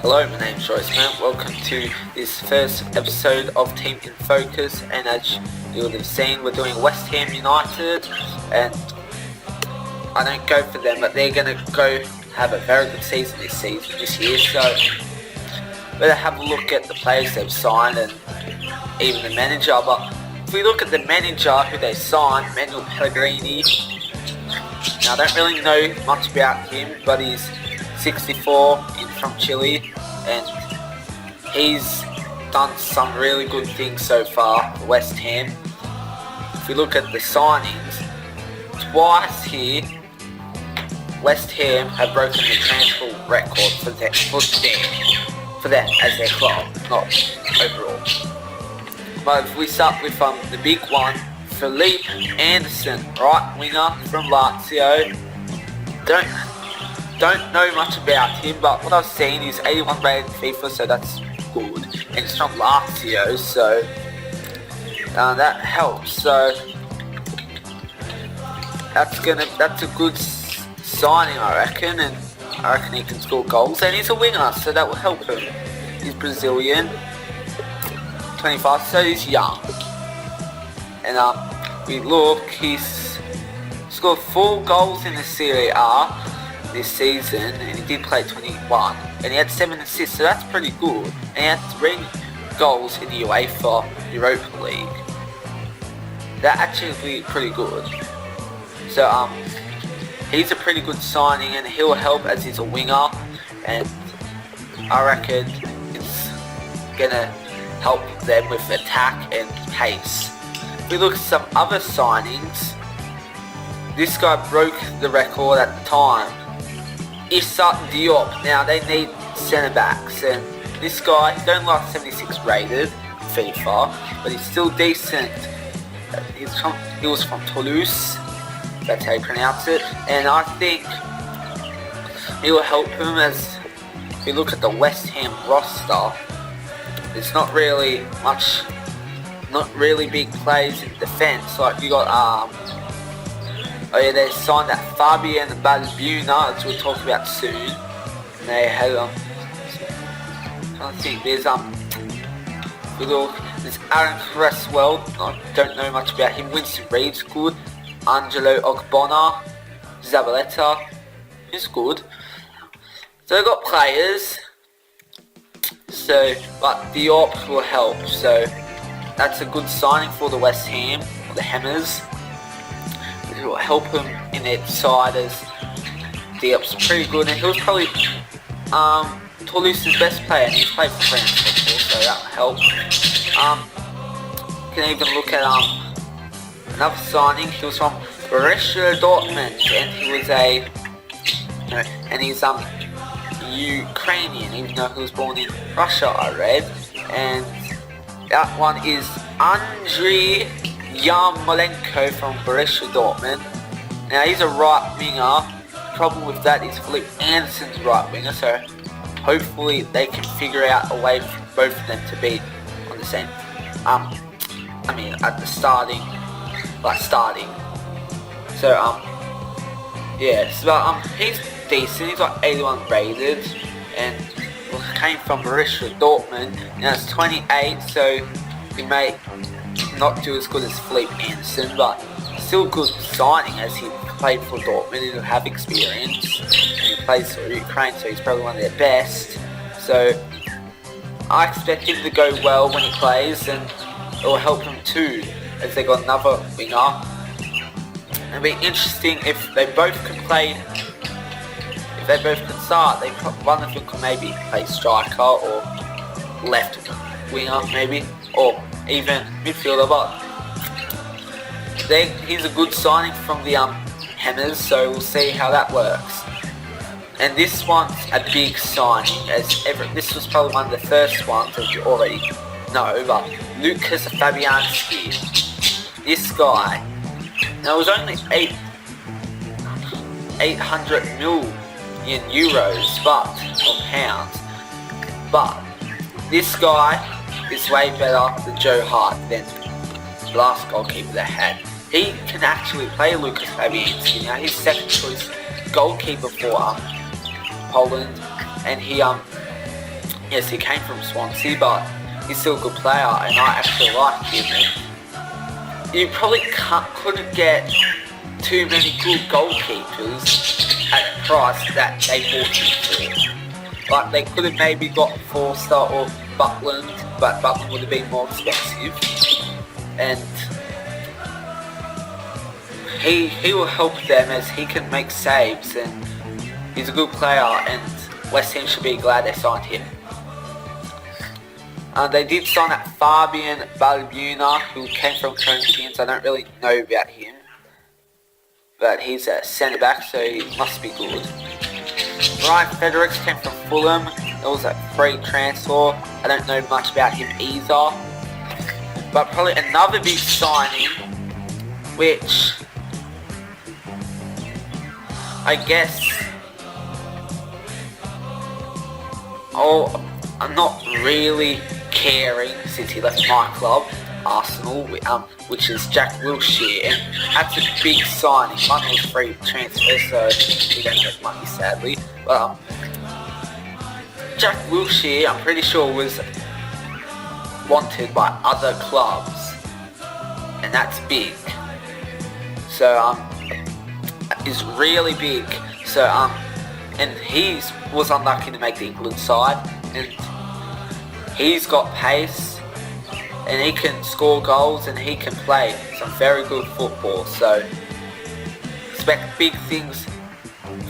Hello, my name's Joyce Man. Welcome to this first episode of Team in Focus, and as you would have seen, we're doing West Ham United, and I don't go for them, but they're going to go have a very good season this year, so better have a look at the players they've signed and even the manager. But if we look at the manager who they signed, Manuel Pellegrini, now I don't really know much about him, but he's 64, from Chile, and he's done some really good things so far for West Ham. If we look at the signings, twice here West Ham have broken the transfer record for them as their club, not overall. But if we start with the big one, Felipe Anderson, right winger from Lazio. Don't know much about him, but what I've seen is 81 rated FIFA, so that's good. And it's from Lazio, so that helps. So that's a good signing, I reckon, and I reckon he can score goals. And he's a winger, so that will help him. He's Brazilian, 25, so he's young. And we look, he's scored 4 goals in the Serie A this season, and he did play 21, and he had 7 assists, so that's pretty good. And he had 3 goals in the UEFA Europa League. That actually be pretty good. So he's a pretty good signing, and he'll help as he's a winger, and I reckon it's gonna help them with attack and pace. If we look at some other signings, this guy broke the record at the time. Issa Diop. Now they need centre backs, and this guy, he's only like 76 rated FIFA, but he's still decent. He was from Toulouse, that's how you pronounce it, and I think he will help him. As if you look at the West Ham roster, there's not really big plays in defence. Like you got they signed that Fabian Balbuena, as we'll talk about soon. And they had I think there's there's Aaron Cresswell. I don't know much about him. Winston Reeves, good. Angelo Ogbonna, Zabaleta, he's good. So they've got players. So, but Diop will help. So that's a good signing for the West Ham, or the Hammers. It will help him in their side, as Diop's pretty good, and he was probably Toulouse's best player, and he's played for France before, so that'll help. You can even look at another signing. He was from Borussia Dortmund, and he was he's Ukrainian, even though he was born in Russia, I read. And that one is Andriy Yarmolenko from Borussia Dortmund. Now he's a right winger. The problem with that is Felipe Anderson's right winger, so hopefully they can figure out a way for both of them to be on the same at the starting. So he's decent. He's like 81 rated, and came from Borussia Dortmund. Now it's 28, so he may not do as good as Felipe Anderson, but still good signing, as he played for Dortmund and will have experience. He plays for Ukraine, so he's probably one of their best. So I expect him to go well when he plays, and it will help him too, as they got another winger. It'll be interesting if they both can play. If they both can start, one of them can maybe play striker or left winger, maybe, or even midfielder. But he's a good signing from the Hammers, so we'll see how that works. And this one's a big signing, as this was probably one of the first ones, as you already know. But Lucas Fabianski, this guy, now it was only 800 million euros, or pounds, but this guy is way better than Joe Hart, than the last goalkeeper they had. He can actually play Lucas Fabianski. Now he's second choice goalkeeper for Poland, and he yes, he came from Swansea, but he's still a good player, and I actually like him. And you probably couldn't get too many good goalkeepers at the price that they bought him for. Like, they could have maybe got Forster or Butland, but Butland would have been more expensive. And he will help them as he can make saves, and he's a good player, and West Ham should be glad they signed him. They did sign that Fabian Balbuena, who came from Corinthians. I don't really know about him, but he's a centre-back, so he must be good. Ryan Fredericks came from Fulham. It was a free transfer. I don't know much about him either. But probably another big signing, which I guess I'm not really caring since he left my club, Arsenal, which is Jack Wilshere, and that's a big signing. One was free transfer, so we don't get money sadly. But Jack Wilshere, I'm pretty sure, was wanted by other clubs, and that's big. So is really big. So and he was unlucky to make the England side, and he's got pace, and he can score goals, and he can play some very good football. So expect big things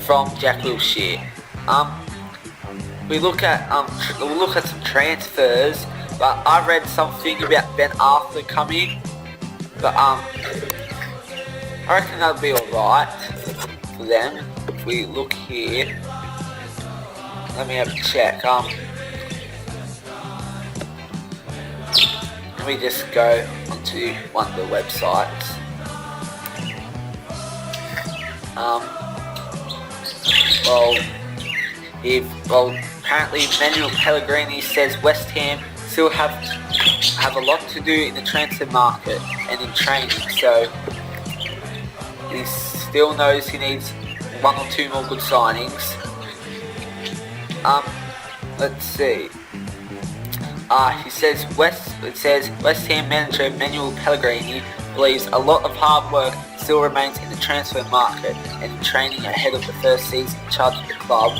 from Jack Wilshere. We'll look at some transfers, but I read something about Ben Arthur coming, but I reckon that'll be alright for them. If we look here, let me have a check. Let me just go onto one of the websites. Apparently Manuel Pellegrini says West Ham still have a lot to do in the transfer market and in training, so he still knows he needs one or two more good signings. Let's see. He says West Ham manager Manuel Pellegrini believes a lot of hard work still remains in the transfer market and in training ahead of the first season in charge of the club.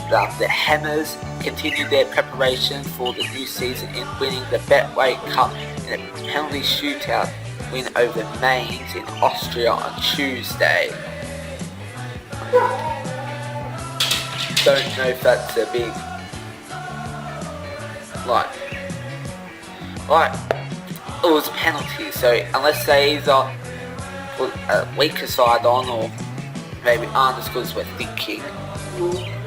The Hammers continued their preparation for the new season in winning the Betway Cup in a penalty shootout win over Mainz in Austria on Tuesday. Don't know if that's a big it was a penalty, so unless they either put a weaker side on or maybe aren't as good as we're thinking,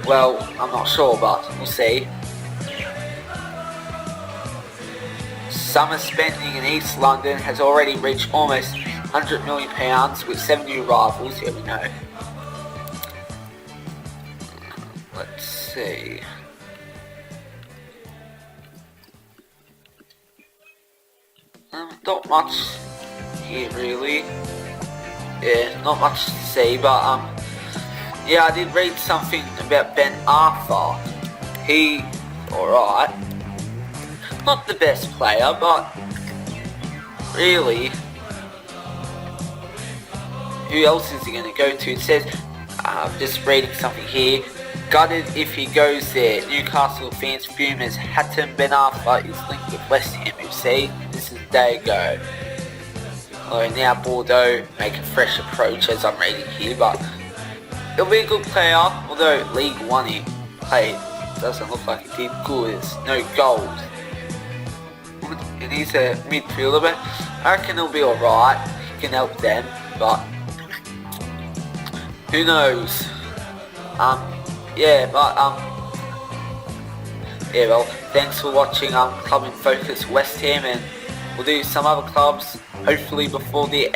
well, I'm not sure, but we'll see. Summer spending in East London has already reached almost £100 million with 7 new rivals. Here we know. Let's see. Not much here really. Yeah, not much to see, but yeah, I did read something about Ben Arthur. He, alright. Not the best player, but really, who else is he going to go to? It says, I'm just reading something here. Gutted if he goes there. Newcastle fans fume as Hatem Ben Arthur is linked with West Ham FC. This is day go. Although now Bordeaux make a fresh approach as I'm reading here, but he'll be a good player, although League One he played doesn't look like he did good. There's no goals. And he's a midfielder, but I reckon he'll be alright. He can help them, but who knows? Well, thanks for watching Club in Focus West Ham, and we'll do some other clubs hopefully before the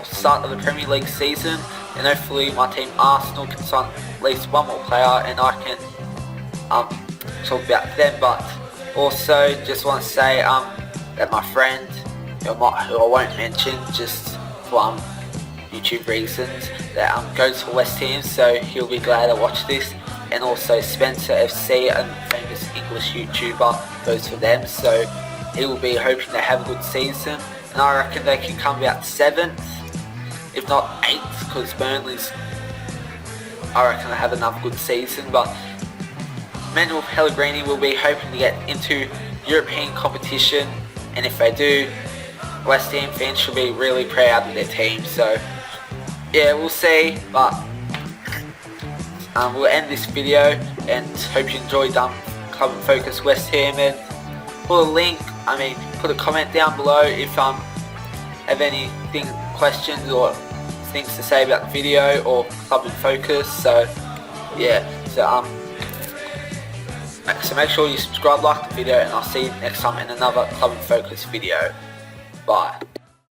start of the Premier League season, and hopefully my team Arsenal can sign at least one more player and I can talk about them. But also just want to say that my friend, who I won't mention just for YouTube reasons, that goes for West Ham, so he'll be glad I watch this. and also Spencer FC, a famous English YouTuber, goes for them. So he will be hoping they have a good season, and I reckon they can come about 7th, if not 8th, because Burnley's, I reckon they have another good season. But Manuel Pellegrini will be hoping to get into European competition, and if they do, West Ham fans should be really proud of their team. So yeah, we'll see, but we'll end this video, and hope you enjoyed Club and Focus West Ham, and put a comment down below if have anything, questions or things to say about the video or Club and Focus. So yeah, so make sure you subscribe, like the video, and I'll see you next time in another Club and Focus video. Bye.